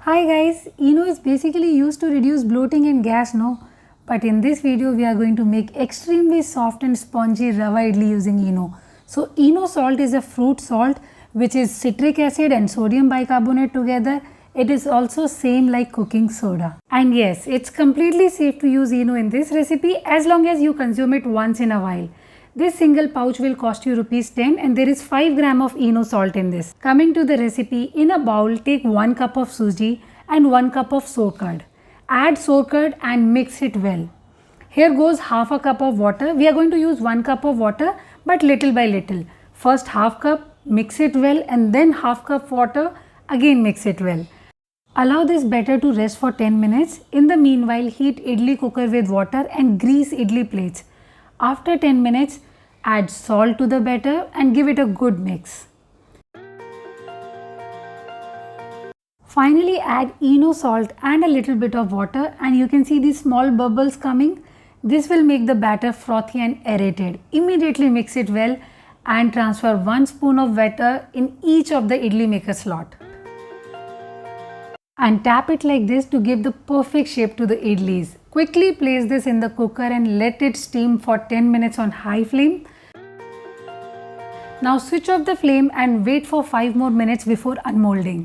Hi guys, ENO is basically used to reduce bloating and gas, no? But in this video, we are going to make extremely soft and spongy Rava Idli using ENO. So ENO salt is a fruit salt which is citric acid and sodium bicarbonate together. It is also same like cooking soda. And yes, it's completely safe to use ENO in this recipe as long as you consume it once in a while. This single pouch will cost you ₹10 and there is 5 gram of ENO salt in this. Coming to the recipe, in a bowl take 1 cup of suji and 1 cup of sour curd. Add sour curd and mix it well. Here goes half a cup of water. We are going to use 1 cup of water but little by little. First half cup, mix it well, and then half cup water, again mix it well. Allow this batter to rest for 10 minutes. In the meanwhile, heat idli cooker with water and grease idli plates. After 10 minutes, add salt to the batter and give it a good mix. Finally, add ENO salt and a little bit of water, and you can see these small bubbles coming. This will make the batter frothy and aerated. Immediately mix it well and transfer 1 spoon of batter in each of the idli maker slot. And tap it like this to give the perfect shape to the idlis. Quickly place this in the cooker and let it steam for 10 minutes on high flame. Now switch off the flame and wait for 5 more minutes before unmolding.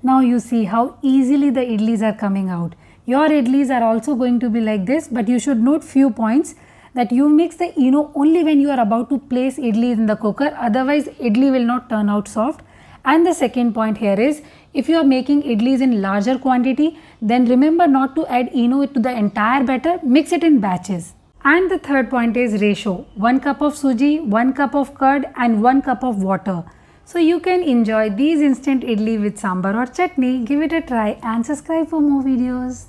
Now you see how easily the idlis are coming out. Your idlis are also going to be like this, but you should note few points that you mix the ENO only when you are about to place idlis in the cooker, otherwise idli will not turn out soft. And the second point here is, if you are making idlis in larger quantity, then remember not to add ENO to the entire batter, mix it in batches. And the third point is ratio, 1 cup of suji, 1 cup of curd and 1 cup of water. So you can enjoy these instant idli with sambar or chutney. Give it a try and subscribe for more videos.